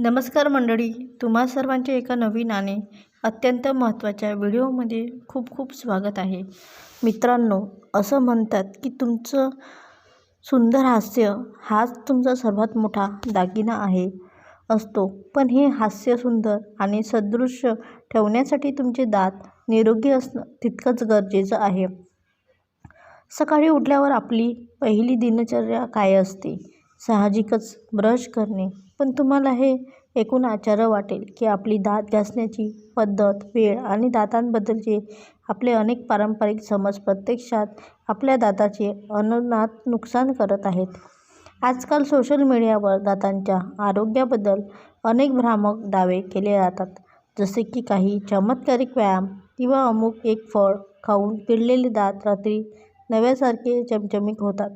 नमस्कार मंडळी, तुम्हा सर्वांचे एका नवीन आणि अत्यंत महत्त्वाच्या व्हिडिओमध्ये खूप खूप स्वागत आहे. मित्रांनो, असं म्हणतात की तुमचं सुंदर हास्य हाच तुमचा सर्वात मोठा दागिना असतो. पण हे हास्य सुंदर आणि सदृश्य ठेवण्यासाठी तुमचे दात निरोगी असणं तितकंच गरजेचं आहे. सकाळी उठल्यावर आपली पहिली दिनचर्या काय असते? साहजिकच ब्रश करणे. पण तुम्हाला हे ऐकून आश्चर्य वाटेल की आपली दात घासण्याची पद्धत, वेळ आणि दातांबद्दलचे आपले अनेक पारंपरिक समज प्रत्यक्षात आपल्या दाताचे अनंत नुकसान करत आहेत. आजकाल सोशल मीडियावर दातांच्या आरोग्याबद्दल अनेक भ्रामक दावे केले जातात, जसे की काही चमत्कारिक व्यायाम किंवा अमुक एक फळ खाऊन किडलेले दात रात्री नव्यासारखे चमचमीत होतात.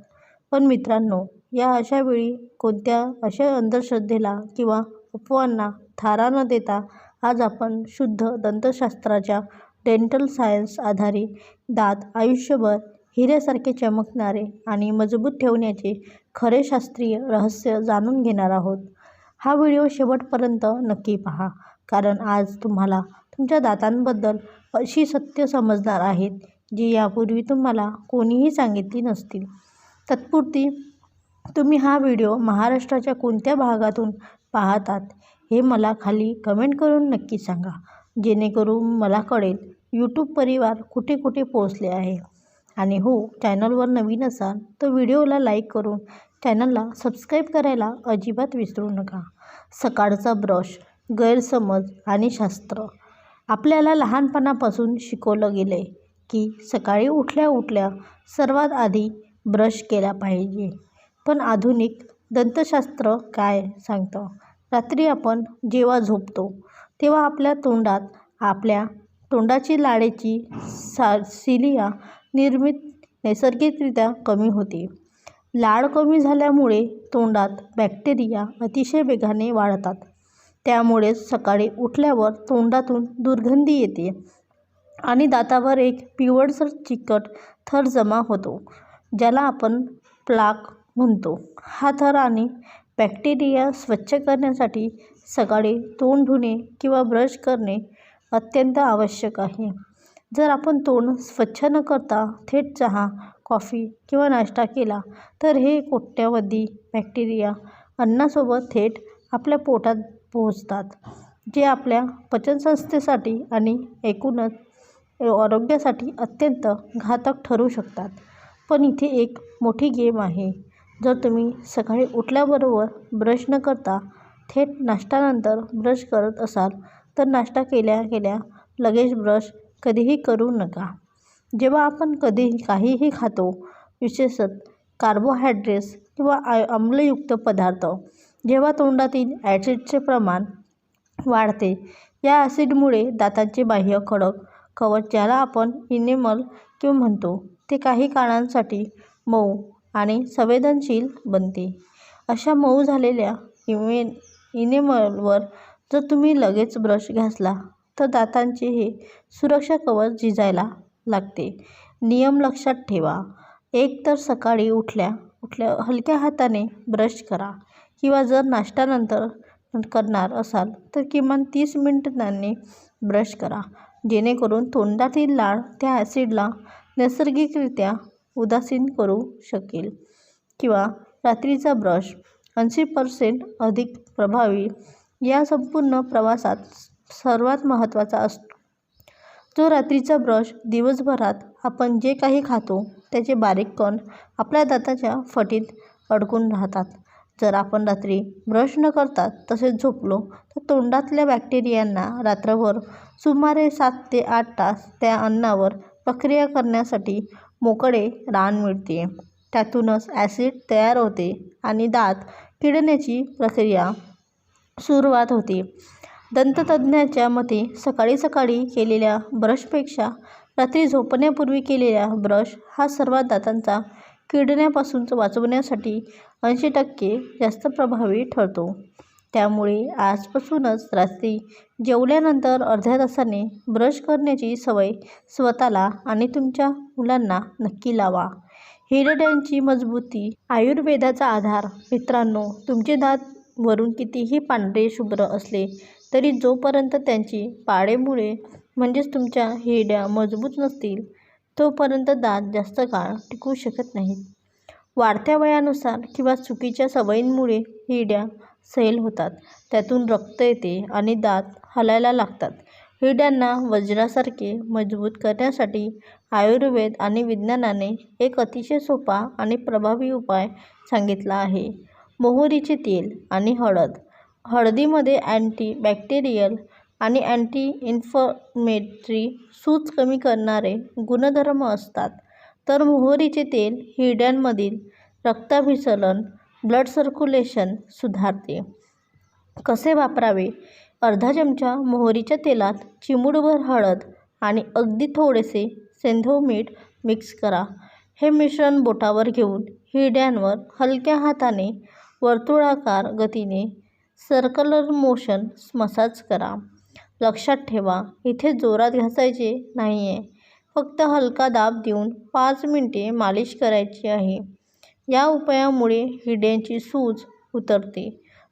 पण मित्रांनो, या अशा वेळी कोणत्या अशा अंधश्रद्धेला किंवा अफवांना थारा न देता आज आपण शुद्ध दंतशास्त्राच्या डेंटल सायन्स आधारे दात आयुष्यभर हिऱ्यासारखे चमकणारे आणि मजबूत ठेवण्याचे खरे शास्त्रीय रहस्य जाणून घेणार आहोत. हा व्हिडिओ शेवटपर्यंत नक्की पहा, कारण आज तुम्हाला तुमच्या दातांबद्दल अशी सत्य समजणार आहेत जी यापूर्वी तुम्हाला कोणीही सांगितली नसतील. तत्पूर्वी तुम्ही हा व्हिडिओ महाराष्ट्राच्या कोणत्या भागातून पाहतात हे मला खाली कमेंट करून नक्की सांगा, जेणेकरून मला कळेल यूट्यूब परिवार कुठे कुठे पोहोचले आहे. आणि हो, चॅनलवर नवीन असाल तर व्हिडिओला लाईक करून चॅनलला सबस्क्राईब करायला अजिबात विसरू नका. सकाळचा ब्रश, गैरसमज आणि शास्त्र. आपल्याला लहानपणापासून शिकवलं गेलं की सकाळी उठल्या उठल्या सर्वात आधी ब्रश केला पाहिजे. पण आधुनिक दंतशास्त्र काय सांगतं? रात्री आपण जेव्हा झोपतो तेव्हा आपल्या तोंडात आपल्या तोंडाची लाळेची सिलिया निर्मित नैसर्गिकरित्या कमी होते. लाळ कमी झाल्यामुळे तोंडात बॅक्टेरिया अतिशय वेगाने वाढतात. त्यामुळेच सकाळी उठल्यावर तोंडातून दुर्गंधी येते आणि दातावर एक पिवळसर चिकट थर जमा होतो, ज्याला आपण प्लाक म्हणतो. हा थर आणि बॅक्टेरिया स्वच्छ करण्यासाठी सकाळी तोंड धुणे किंवा ब्रश करणे अत्यंत आवश्यक आहे. जर आपण तोंड स्वच्छ न करता थेट चहा, कॉफी किंवा नाश्ता केला तर हे कोट्यवधी बॅक्टेरिया अन्नासोबत थेट आपल्या पोटात पोहोचतात, जे आपल्या पचनसंस्थेसाठी आणि एकूणच आरोग्यासाठी अत्यंत घातक ठरू शकतात. पण इथे एक मोठी गेम आहे. जर तुम्ही सकाळी उठल्याबरोबर ब्रश न करता थेट नाश्त्यानंतर ब्रश करत असाल तर नाश्ता केल्या केल्या लगेच ब्रश कधीही करू नका. जेव्हा आपण काहीही खातो, विशेषतः कार्बोहायड्रेट्स किंवा आम्लयुक्त पदार्थ, जेव्हा तोंडातील ॲसिडचे प्रमाण वाढते, या ॲसिडमुळे दातांचे बाह्य कडक कवच, ज्याला आपण इनेमल म्हणतो, ते काही काळासाठी मऊ आणि संवेदनशील बनते. अशा मऊ झालेल्या इनेमलवर जर तुम्ही लगेच ब्रश घासला तर दातांचे हे सुरक्षा कवच झिजायला लागते. नियम लक्षात ठेवा. एक तर सकाळी उठल्या उठल्या हलक्या हाताने ब्रश करा, किंवा जर नाश्त्यानंतर करणार असाल तर किमान 30 मिनिटांनी ब्रश करा, जेणेकरून तोंडातील लाळ त्या ॲसिडला नैसर्गिकरित्या उदासीन करू शकेल. किंवा रात्रीचा ब्रश 80% अधिक प्रभावी या संपूर्ण प्रवासात सर्वात महत्त्वाचा असतो. जो रात्रीचा ब्रश दिवसभरात आपण जे काही खातो त्याचे बारीक कण आपल्या दाताच्या फटीत अडकून राहतात. जर आपण रात्री ब्रश न करता तसेच झोपलो तर तोंडातल्या बॅक्टेरियांना रात्रभर सुमारे 7 ते 8 तास त्या अन्नावर प्रक्रिया करण्यासाठी मोकळे रान मिळते. त्यातूनच ॲसिड तयार होते आणि दात किडण्याची प्रक्रिया सुरुवात होते. दंततज्ज्ञांच्या मते सकाळी सकाळी केलेल्या ब्रशपेक्षा रात्री झोपण्यापूर्वी केलेला ब्रश हा सर्वात दातांचा किडण्यापासून वाचवण्यासाठी 80% जास्त प्रभावी ठरतो. त्यामुळे आजपासूनच रात्री जेवल्यानंतर अर्ध्या तासाने ब्रश करण्याची सवय स्वतःला आणि तुमच्या मुलांना नक्की लावा. हिरड्यांची मजबूती, आयुर्वेदाचा आधार. मित्रांनो, तुमचे दात वरून कितीही पांढरे शुभ्र असले तरी जोपर्यंत त्यांची पाडेमुळे म्हणजेच तुमच्या हिरड्या मजबूत नसतील तोपर्यंत दात जास्त काळ टिकू शकत नाहीत. वाढत्या वयानुसार किंवा चुकीच्या सवयींमुळे हिरड्या सैल होतात, त्यातून रक्त येते आणि दात हलायला लागतात. हिरड्यांना वज्रासारखे मजबूत करण्यासाठी आयुर्वेद आणि विज्ञानाने एक अतिशय सोपा आणि प्रभावी उपाय सांगितला आहे. मोहरीचे तेल आणि हळद. हळदीमध्ये अँटीबॅक्टेरियल आणि अँटी इन्फ्लेमेटरी सूज कमी करणारे गुणधर्म असतात, तर मोहरीचे तेल हिरड्यांमधील रक्ताभिसरण ब्लड सर्क्युलेशन सुधारते. कसे वापरावे? अर्धा चमचा मोहरीच्या तेलात चिमूटभर हळद आणि अगदी थोडेसे सेंधव मीठ मिक्स करा. हे मिश्रण बोटावर घेऊन हिरड्यांवर हलक्या हाताने वर्तुळाकार गतीने सर्क्युलर मोशन मसाज करा. लक्षात ठेवा, इथे जोरात घासायचे नाहीये, फक्त हलका दाब देऊन 5 मिनिटे मालिश करायची आहे. या उपायामुळे हिरड्यांची सूज उतरते,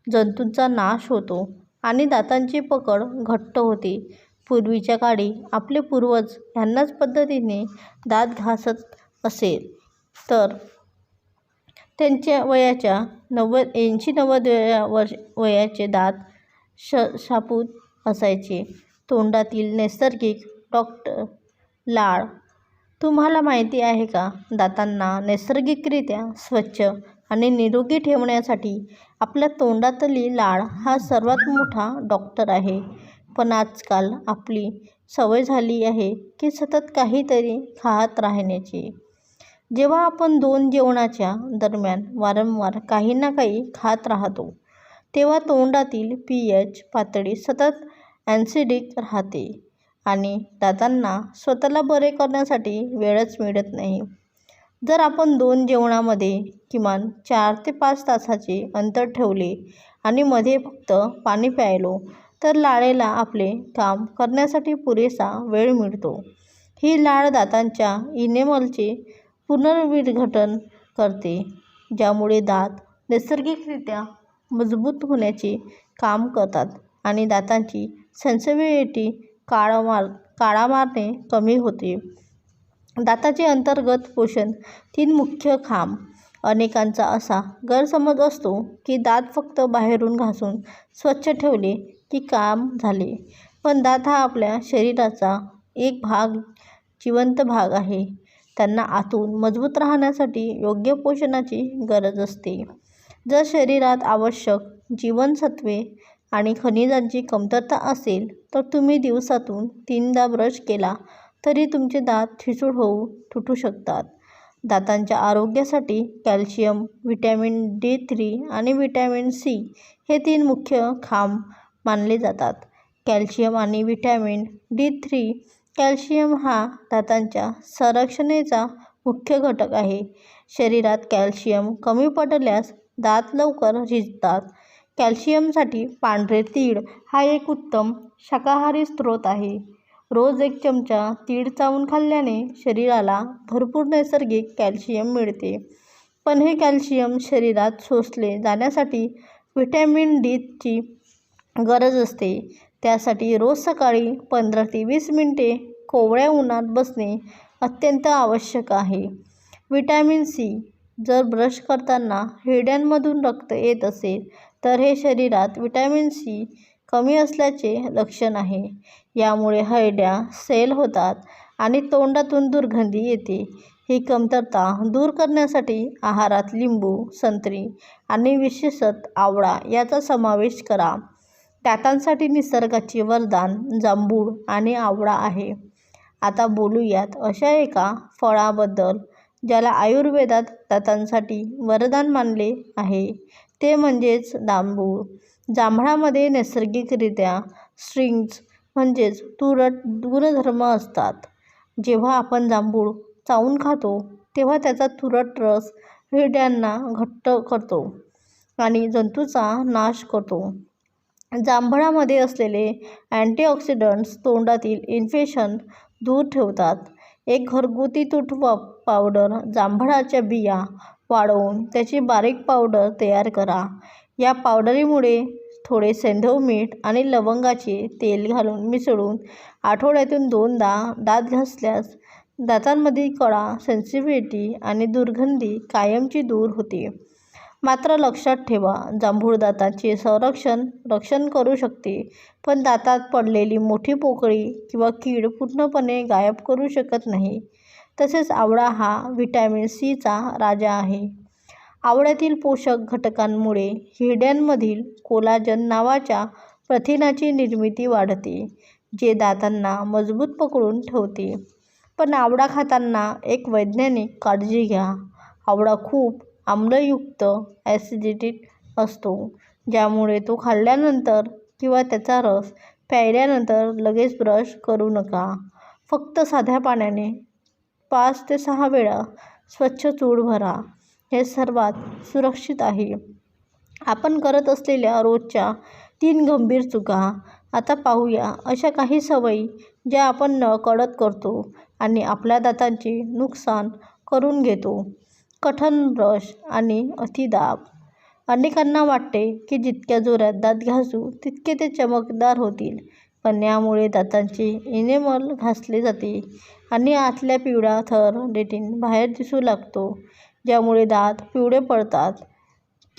जंतूंचा नाश होतो आणि दातांची पकड घट्ट होते. पूर्वीच्या काळी आपले पूर्वज ह्याच पद्धतीने दात घासत असेल तर त्यांच्या वयाच्या 80-90 वयाचे दात शाबूत असायचे. तोंडातील नैसर्गिक लाळ. तुम्हाला माहिती आहे का, दातांना नैसर्गिकरित्या स्वच्छ आणि निरोगी ठेवण्यासाठी आपल्या तोंडातली लाळ हा सर्वात मोठा डॉक्टर आहे. पण आजकाल आपली सवय झाली आहे की सतत काहीतरी खात राहण्याची. जेव्हा आपण 2 जेवणाच्या दरम्यान वारंवार काही ना काही खात राहतो तेव्हा तोंडातील pH पातळी सतत ॲसिडिक राहते आणि दातांना स्वतःला बरे करण्यासाठी वेळच मिळत नाही. जर आपण 2 जेवणामध्ये किमान 4 ते 5 तासाचे अंतर ठेवले आणि मध्ये फक्त पाणी प्यायलो तर लाळेला आपले काम करण्यासाठी पुरेसा वेळ मिळतो. ही लाळ दातांच्या इनेमलचे पुनर्विघटन करते, ज्यामुळे दात नैसर्गिकरित्या मजबूत होण्याचे काम करतात आणि दातांची सेन्सिटिव्हिटी काळामाने कमी होते. दाताचे अंतर्गत पोषण. 3 मुख्य खांब. अनेकांचा असा गैरसमज असतो की दात फक्त बाहेरून घासून स्वच्छ ठेवले की काम झाले, पण दात हा आपल्या शरीराचा एक जिवंत भाग आहे. त्यांना आतून मजबूत राहण्यासाठी योग्य पोषणाची गरज असते. जर शरीरात आवश्यक जीवनसत्त्वे आणि खनिजांची कमतरता असेल तर तुम्ही दिवसातून 3दा ब्रश केला तरी तुमचे दात ठिसूळ होऊन तुटू शकतात. दातांच्या आरोग्यासाठी कॅल्शियम, व्हिटॅमिन D3 आणि व्हिटॅमिन C हे 3 मुख्य खांब मानले जातात. कॅल्शियम आणि व्हिटॅमिन D3. कॅल्शियम हा दातांच्या संरचनेचा मुख्य घटक आहे. शरीरात कॅल्शियम कमी पडल्यास दात लवकर झिजतात. कॅल्शियमसाठी पांढरे तीळ हा एक उत्तम शाकाहारी स्रोत आहे. रोज 1 चमचा तीळ चावून खाल्ल्याने शरीराला भरपूर नैसर्गिक कॅल्शियम मिळते. पण हे कॅल्शियम शरीरात शोषले जाण्यासाठी व्हिटॅमिन Dची गरज असते. त्यासाठी रोज सकाळी 15 ते 20 मिनिटे कोवळ्या उन्हात बसणे अत्यंत आवश्यक आहे. Vitamin C. जर ब्रश करताना हिरड्यांमधून रक्त येत असेल तर हे शरीरात व्हिटॅमिन C कमी असल्याचे लक्षण आहे. यामुळे हिरड्या सैल होतात आणि तोंडातून दुर्गंधी येते. ही कमतरता दूर करण्यासाठी आहारात लिंबू, संत्री आणि विशेषतः आवळा याचा समावेश करा. दातांसाठी निसर्गाचे वरदान जांभूळ आणि आवळा आहे. आता बोलूयात अशा एका फळाबद्दल ज्याला आयुर्वेदात दातांसाठी वरदान मानले आहे, ते म्हणजेच जांभूळ. जांभळामध्ये नैसर्गिकरित्या स्ट्रिंग्स म्हणजेच तुरट गुणधर्म असतात. जेव्हा आपण जांभूळ चावून खातो तेव्हा त्याचा तुरट रस हिरड्यांना घट्ट करतो आणि जंतूंचा नाश करतो. जांभळामध्ये असलेले अँटीऑक्सिडंट्स तोंडातील इन्फेक्शन दूर ठेवतात. एक घरगुती तूट पावडर. जांभळाच्या बिया वाळवून त्याची बारीक पावडर तयार करा. या पावडरीमुळे थोडे सैंधव मीठ आणि लवंगाचे तेल घालून मिसळून आठवड्यातून 2दा दात घासल्यास दातांमधील कडा, सेन्सिटिव्हिटी आणि दुर्गंधी कायमची दूर होते. मात्र लक्षात ठेवा, जांभूळ दातांचे रक्षण करू शकते, पण दातात पडलेली मोठी पोकळी किंवा कीड पूर्णपणे गायब करू शकत नाही. तसेच आवळा हा व्हिटॅमिन सीचा राजा आहे. आवळ्यातील पोषक घटकांमुळे हिरड्यांमधील कोलाजन नावाच्या प्रथिनाची निर्मिती वाढते, जे दातांना मजबूत पकडून ठेवते. पण आवळा खाताना एक वैज्ञानिक काळजी घ्या. आवळा खूप आम्लयुक्त ॲसिडिटी असतो, ज्यामुळे तो खाल्ल्यानंतर किंवा त्याचा रस प्यायल्यानंतर लगेच ब्रश करू नका. फक्त साध्या पाण्याने 5 ते 6 वेळा स्वच्छ चूळ भरा. हे सर्वात सुरक्षित आहे. आपण करत असलेल्या रोजच्या 3 गंभीर चुका. आता पाहूया अशा काही सवयी ज्या आपण नकळत करतो आणि आपल्या दातांचे नुकसान करून घेतो. कठण ब्रश आणि अतिदाब. अनेकांना वाटते की जितक्या जोरात दात घासू तितके ते चमकदार होतील, पण यामुळे दातांचे इनेमल घासले जाते आणि आतला पिवळा थर डेंटिन बाहेर दिसू लागतो, ज्यामुळे दात पिवळे पडतात.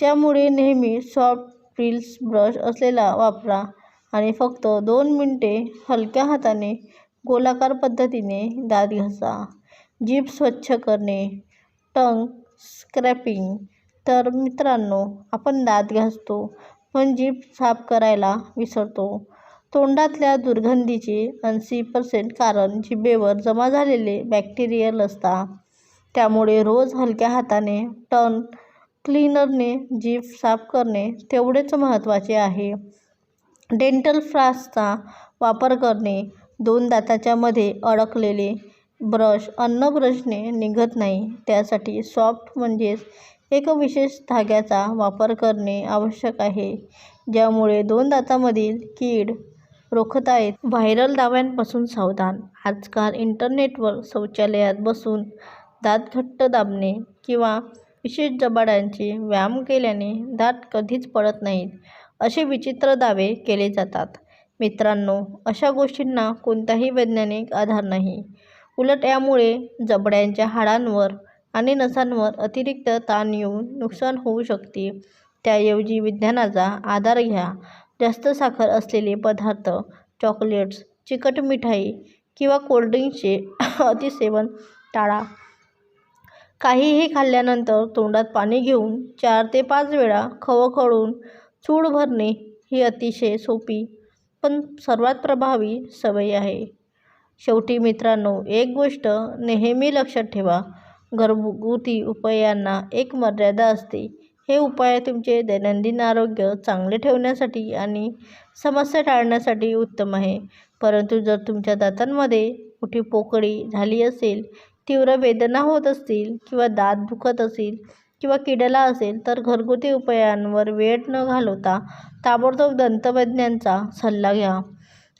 त्यामुळे नेहमी सॉफ्ट ब्रिल्स ब्रश असलेला वापरा आणि फक्त 2 मिनिटे हलक्या हाताने गोलाकार पद्धतीने दात घासा. जीभ स्वच्छ करणे, टंग स्क्रॅपिंग. तर मित्रांनो, आपण दात घासतो पण जीभ साफ करायला विसरतो. तोंडातल्या दुर्गंधीचे 80% कारण जिभेवर जमा झालेले बॅक्टेरियल असतात. त्यामुळे रोज हलक्या हाताने टंग क्लीनरने जीभ साफ करणे तेवढेच महत्त्वाचे आहे. डेंटल फ्लॉसचा वापर करणे. 2 दातांच्या मध्ये अडकलेले ब्रश अन्न ब्रशने निघत नाही, त्यासाठी सॉफ्ट म्हणजेच एक विशेष धाग्याचा वापर करणे आवश्यक आहे, ज्यामुळे 2 दातांमधील कीड रोखता येते. व्हायरल दाव्यांपासून सावधान. आजकाल इंटरनेटवर शौचालयात बसून दात घट्ट दाबणे किंवा विशेष जबाडांचे व्यायाम केल्याने दात कधीच पडत नाहीत, असे विचित्र दावे केले जातात. मित्रांनो, अशा गोष्टींना कोणताही वैज्ञानिक आधार नाही. उलट यामुळे जबड्यांच्या हाडांवर आणि नसांवर अतिरिक्त ताण येऊन नुकसान होऊ शकते. त्याऐवजी विज्ञानाचा आधार घ्या. जास्त साखर असलेले पदार्थ, चॉकलेट्स, चिकट मिठाई किंवा कोल्ड्रिंक्सचे अतिसेवन टाळा. काहीही खाल्ल्यानंतर तोंडात पाणी घेऊन 4 ते 5 वेळा खवखळून चूळ भरणे ही अतिशय सोपी पण सर्वात प्रभावी सवय आहे. शेवटी मित्रांनो, एक गोष्ट नेहमी लक्षात ठेवा, घरगुती उपायांना एक मर्यादा असते. हे उपाय तुमचे दैनंदिन आरोग्य चांगले ठेवण्यासाठी आणि समस्या टाळण्यासाठी उत्तम आहे. परंतु जर तुमच्या दातांमध्ये मोठी पोकळी झाली असेल, तीव्र वेदना होत असतील किंवा दात दुखत असेल किंवा किडला असेल, तर घरगुती उपायांवर वेळ न घालवता ताबडतोब दंततज्ञांचा सल्ला घ्या.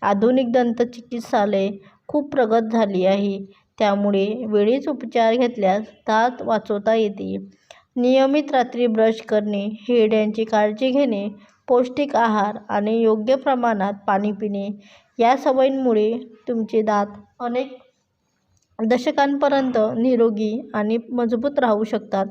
आधुनिक दंतचिकित्सालये खूप प्रगत झाली आहे, त्यामुळे वेळीच उपचार घेतल्यास दात वाचवता येते. नियमित रात्री ब्रश करणे, हिरड्यांची काळजी घेणे, पौष्टिक आहार आणि योग्य प्रमाणात पाणी पिणे या सवयींमुळे तुमचे दात अनेक दशकांपर्यंत निरोगी आणि मजबूत राहू शकतात.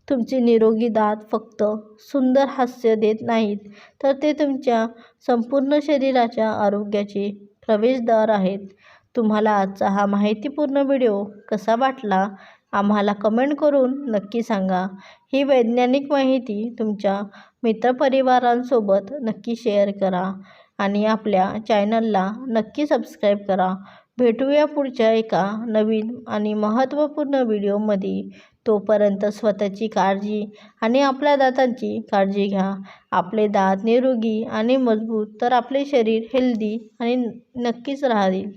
तुमचे निरोगी दात फक्त सुंदर हास्य देत नाहीत, तर ते तुमच्या संपूर्ण शरीराच्या आरोग्याचे प्रवेशद्वार आहेत. तुम्हाला आजचा हा माहितीपूर्ण व्हिडिओ कसा वाटला, आम्हाला कमेंट करून नक्की सांगा. ही वैज्ञानिक माहिती तुमच्या मित्रपरिवारांसोबत नक्की शेअर करा आणि आपल्या चॅनलला नक्की सबस्क्राईब करा. भेटूया पुढच्या एका नवीन आणि महत्त्वपूर्ण व्हिडिओमध्ये. तोपर्यंत स्वतःची काळजी आणि आपल्या दातांची काळजी घ्या. आपले दात निरोगी आणि मजबूत तर आपले शरीर हेल्दी आणि नक्कीच राहील.